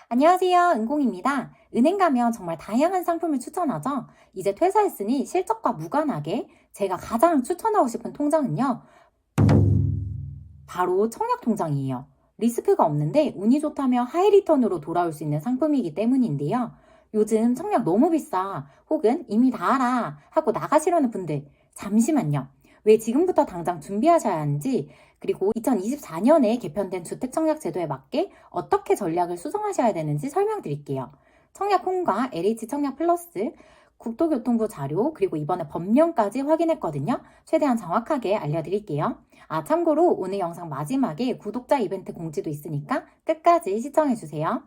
안녕하세요. 은공입니다. 은행 가면 정말 다양한 상품을 추천하죠. 이제 퇴사했으니 실적과 무관하게 제가 가장 추천하고 싶은 통장은요. 바로 청약 통장이에요. 리스크가 없는데 운이 좋다면 하이 리턴으로 돌아올 수 있는 상품이기 때문인데요. 요즘 청약 너무 비싸. 혹은 이미 다 알아. 하고 나가시려는 분들. 잠시만요. 왜 지금부터 당장 준비하셔야 하는지, 그리고 2024년에 개편된 주택청약제도에 맞게 어떻게 전략을 수정하셔야 되는지 설명드릴게요. 청약홈과 LH 청약 플러스, 국토교통부 자료, 그리고 이번에 법령까지 확인했거든요. 최대한 정확하게 알려드릴게요. 참고로 오늘 영상 마지막에 구독자 이벤트 공지도 있으니까 끝까지 시청해주세요.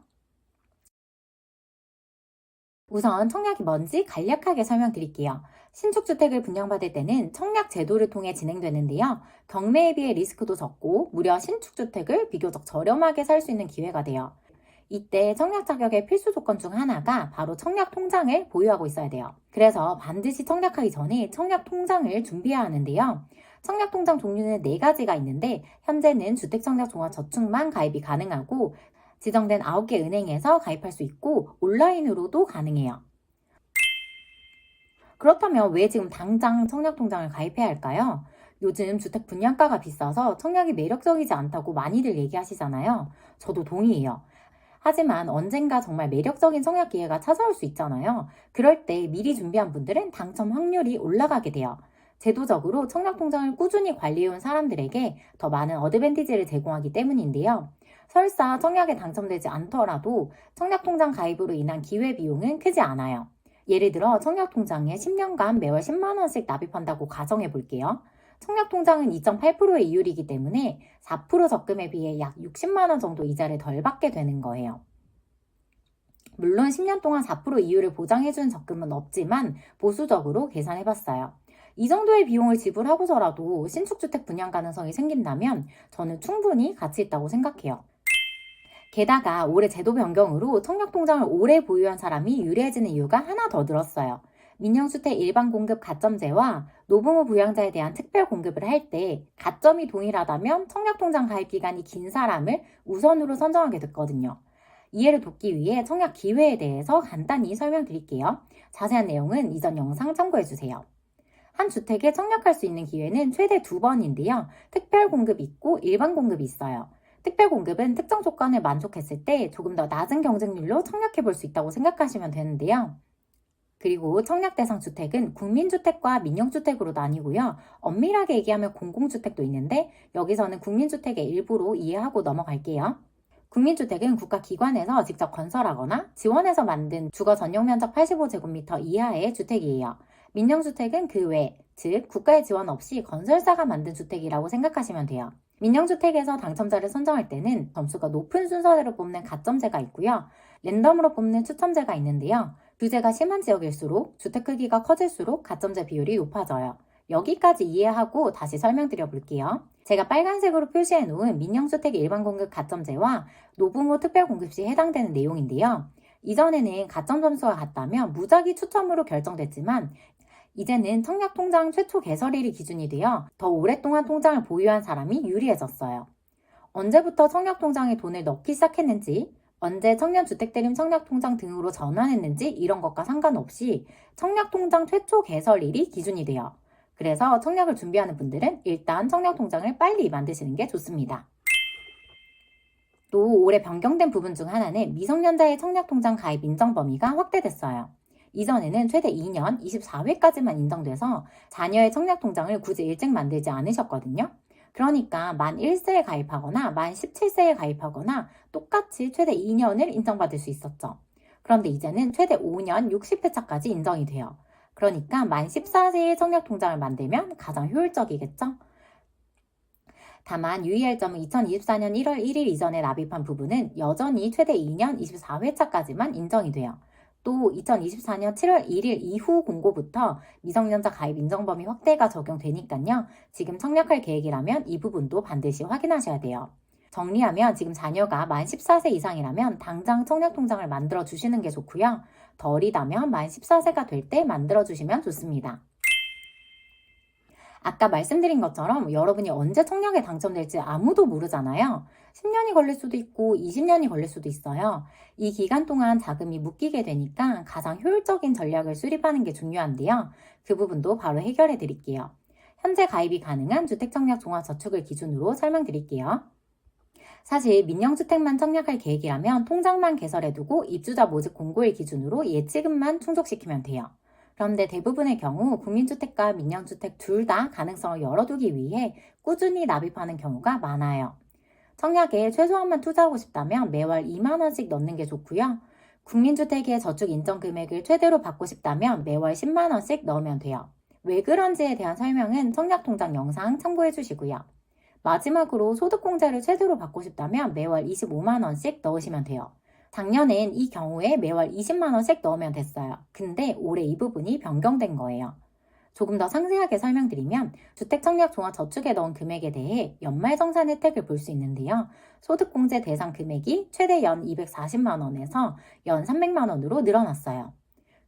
우선 청약이 뭔지 간략하게 설명드릴게요. 신축주택을 분양받을 때는 청약 제도를 통해 진행되는데요. 경매에 비해 리스크도 적고 무려 신축주택을 비교적 저렴하게 살 수 있는 기회가 돼요. 이때 청약 자격의 필수 조건 중 하나가 바로 청약 통장을 보유하고 있어야 돼요. 그래서 반드시 청약하기 전에 청약 통장을 준비해야 하는데요. 청약 통장 종류는 4가지가 있는데 현재는 주택청약종합저축만 가입이 가능하고 지정된 9개 은행에서 가입할 수 있고 온라인으로도 가능해요. 그렇다면 왜 지금 당장 청약통장을 가입해야 할까요? 요즘 주택 분양가가 비싸서 청약이 매력적이지 않다고 많이들 얘기하시잖아요. 저도 동의해요. 하지만 언젠가 정말 매력적인 청약 기회가 찾아올 수 있잖아요. 그럴 때 미리 준비한 분들은 당첨 확률이 올라가게 돼요. 제도적으로 청약통장을 꾸준히 관리해온 사람들에게 더 많은 어드밴티지를 제공하기 때문인데요. 설사 청약에 당첨되지 않더라도 청약통장 가입으로 인한 기회비용은 크지 않아요. 예를 들어 청약통장에 10년간 매월 10만 원씩 납입한다고 가정해 볼게요. 청약통장은 2.8%의 이율이기 때문에 4% 적금에 비해 약 60만 원 정도 이자를 덜 받게 되는 거예요. 물론 10년 동안 4% 이율을 보장해주는 적금은 없지만 보수적으로 계산해봤어요. 이 정도의 비용을 지불하고서라도 신축주택 분양 가능성이 생긴다면 저는 충분히 가치 있다고 생각해요. 게다가 올해 제도 변경으로 청약통장을 오래 보유한 사람이 유리해지는 이유가 하나 더 늘었어요. 민영주택 일반 공급 가점제와 노부모 부양자에 대한 특별 공급을 할 때 가점이 동일하다면 청약통장 가입 기간이 긴 사람을 우선으로 선정하게 됐거든요. 이해를 돕기 위해 청약 기회에 대해서 간단히 설명드릴게요. 자세한 내용은 이전 영상 참고해주세요. 한 주택에 청약할 수 있는 기회는 최대 2번인데요. 특별 공급이 있고 일반 공급이 있어요. 특별 공급은 특정 조건을 만족했을 때 조금 더 낮은 경쟁률로 청약해 볼 수 있다고 생각하시면 되는데요. 그리고 청약 대상 주택은 국민주택과 민영주택으로 나뉘고요. 엄밀하게 얘기하면 공공주택도 있는데 여기서는 국민주택의 일부로 이해하고 넘어갈게요. 국민주택은 국가기관에서 직접 건설하거나 지원해서 만든 주거 전용 면적 85제곱미터 이하의 주택이에요. 민영주택은 그 외, 즉 국가의 지원 없이 건설사가 만든 주택이라고 생각하시면 돼요. 민영주택에서 당첨자를 선정할 때는 점수가 높은 순서대로 뽑는 가점제가 있고요. 랜덤으로 뽑는 추첨제가 있는데요. 규제가 심한 지역일수록 주택 크기가 커질수록 가점제 비율이 높아져요. 여기까지 이해하고 다시 설명드려 볼게요. 제가 빨간색으로 표시해 놓은 민영주택 일반 공급 가점제와 노부모 특별 공급 시 해당되는 내용인데요. 이전에는 가점 점수가 같다면 무작위 추첨으로 결정됐지만 이제는 청약통장 최초 개설일이 기준이 되어 더 오랫동안 통장을 보유한 사람이 유리해졌어요. 언제부터 청약통장에 돈을 넣기 시작했는지, 언제 청년주택대림 청약통장 등으로 전환했는지 이런 것과 상관없이 청약통장 최초 개설일이 기준이 돼요. 그래서 청약을 준비하는 분들은 일단 청약통장을 빨리 만드시는 게 좋습니다. 또 올해 변경된 부분 중 하나는 미성년자의 청약통장 가입 인정 범위가 확대됐어요. 이전에는 최대 2년 24회까지만 인정돼서 자녀의 청약통장을 굳이 일찍 만들지 않으셨거든요. 그러니까 만 1세에 가입하거나 만 17세에 가입하거나 똑같이 최대 2년을 인정받을 수 있었죠. 그런데 이제는 최대 5년 60회차까지 인정이 돼요. 그러니까 만 14세에 청약통장을 만들면 가장 효율적이겠죠? 다만 유의할 점은 2024년 1월 1일 이전에 납입한 부분은 여전히 최대 2년 24회차까지만 인정이 돼요. 또 2024년 7월 1일 이후 공고부터 미성년자 가입 인정 범위 확대가 적용되니까요. 지금 청약할 계획이라면 이 부분도 반드시 확인하셔야 돼요. 정리하면 지금 자녀가 만 14세 이상이라면 당장 청약통장을 만들어 주시는 게 좋고요. 더 어리다면 만 14세가 될 때 만들어 주시면 좋습니다. 아까 말씀드린 것처럼 여러분이 언제 청약에 당첨될지 아무도 모르잖아요. 10년이 걸릴 수도 있고 20년이 걸릴 수도 있어요. 이 기간 동안 자금이 묶이게 되니까 가장 효율적인 전략을 수립하는 게 중요한데요. 그 부분도 바로 해결해 드릴게요. 현재 가입이 가능한 주택청약 종합저축을 기준으로 설명드릴게요. 사실 민영주택만 청약할 계획이라면 통장만 개설해두고 입주자 모집 공고일 기준으로 예치금만 충족시키면 돼요. 그런데 대부분의 경우 국민주택과 민영주택 둘 다 가능성을 열어두기 위해 꾸준히 납입하는 경우가 많아요. 청약에 최소한만 투자하고 싶다면 매월 2만 원씩 넣는 게 좋고요. 국민주택의 저축 인정 금액을 최대로 받고 싶다면 매월 10만 원씩 넣으면 돼요. 왜 그런지에 대한 설명은 청약통장 영상 참고해 주시고요. 마지막으로 소득공제를 최대로 받고 싶다면 매월 25만 원씩 넣으시면 돼요. 작년엔 이 경우에 매월 20만 원씩 넣으면 됐어요. 근데 올해 이 부분이 변경된 거예요. 조금 더 상세하게 설명드리면 주택청약종합저축에 넣은 금액에 대해 연말정산 혜택을 볼 수 있는데요. 소득공제 대상 금액이 최대 연 240만 원에서 연 300만 원으로 늘어났어요.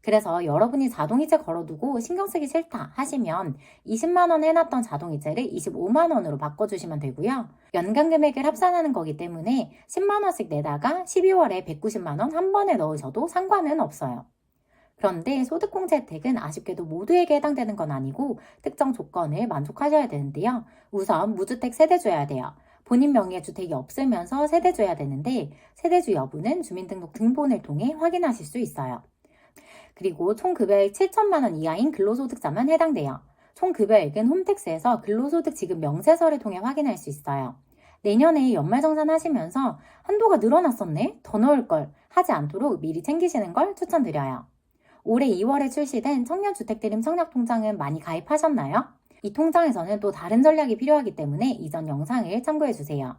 그래서 여러분이 자동이체 걸어두고 신경 쓰기 싫다 하시면 20만 원 해놨던 자동이체를 25만 원으로 바꿔주시면 되고요. 연간 금액을 합산하는 거기 때문에 10만 원씩 내다가 12월에 190만 원 한 번에 넣으셔도 상관은 없어요. 그런데 소득공제 혜택은 아쉽게도 모두에게 해당되는 건 아니고 특정 조건을 만족하셔야 되는데요. 우선 무주택 세대주여야 돼요. 본인 명의의 주택이 없으면서 세대주여야 되는데 세대주 여부는 주민등록 등본을 통해 확인하실 수 있어요. 그리고 총 급여액 7천만 원 이하인 근로소득자만 해당돼요. 총 급여액은 홈택스에서 근로소득 지급 명세서를 통해 확인할 수 있어요. 내년에 연말정산 하시면서 한도가 늘어났었네? 더 넣을 걸 하지 않도록 미리 챙기시는 걸 추천드려요. 올해 2월에 출시된 청년주택드림 청약통장은 많이 가입하셨나요? 이 통장에서는 또 다른 전략이 필요하기 때문에 이전 영상을 참고해주세요.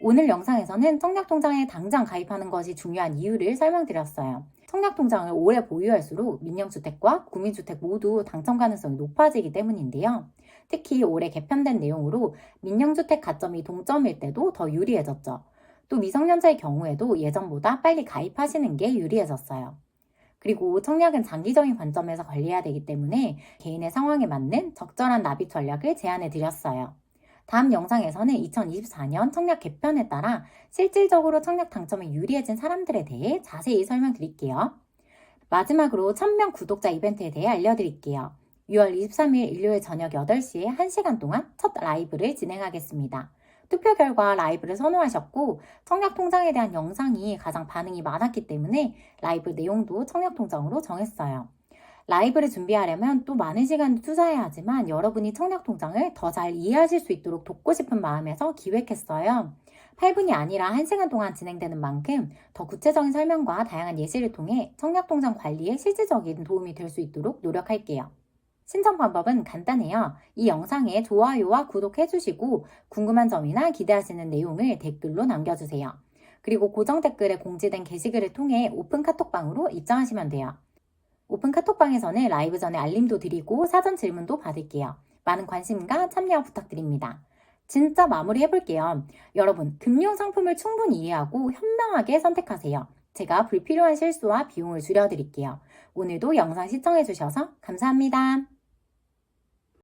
오늘 영상에서는 청약통장에 당장 가입하는 것이 중요한 이유를 설명드렸어요. 청약통장을 오래 보유할수록 민영주택과 국민주택 모두 당첨 가능성이 높아지기 때문인데요. 특히 올해 개편된 내용으로 민영주택 가점이 동점일 때도 더 유리해졌죠. 또 미성년자의 경우에도 예전보다 빨리 가입하시는 게 유리해졌어요. 그리고 청약은 장기적인 관점에서 관리해야 되기 때문에 개인의 상황에 맞는 적절한 납입 전략을 제안해 드렸어요. 다음 영상에서는 2024년 청약 개편에 따라 실질적으로 청약 당첨에 유리해진 사람들에 대해 자세히 설명드릴게요. 마지막으로 1000명 구독자 이벤트에 대해 알려드릴게요. 6월 23일 일요일 저녁 8시에 1시간 동안 첫 라이브를 진행하겠습니다. 투표 결과 라이브를 선호하셨고 청약통장에 대한 영상이 가장 반응이 많았기 때문에 라이브 내용도 청약통장으로 정했어요. 라이브를 준비하려면 또 많은 시간을 투자해야 하지만 여러분이 청약통장을 더 잘 이해하실 수 있도록 돕고 싶은 마음에서 기획했어요. 8분이 아니라 1시간 동안 진행되는 만큼 더 구체적인 설명과 다양한 예시를 통해 청약통장 관리에 실질적인 도움이 될 수 있도록 노력할게요. 신청 방법은 간단해요. 이 영상에 좋아요와 구독해주시고 궁금한 점이나 기대하시는 내용을 댓글로 남겨주세요. 그리고 고정 댓글에 공지된 게시글을 통해 오픈 카톡방으로 입장하시면 돼요. 오픈 카톡방에서는 라이브 전에 알림도 드리고 사전 질문도 받을게요. 많은 관심과 참여 부탁드립니다. 진짜 마무리 해볼게요. 여러분, 금융 상품을 충분히 이해하고 현명하게 선택하세요. 제가 불필요한 실수와 비용을 줄여드릴게요. 오늘도 영상 시청해주셔서 감사합니다.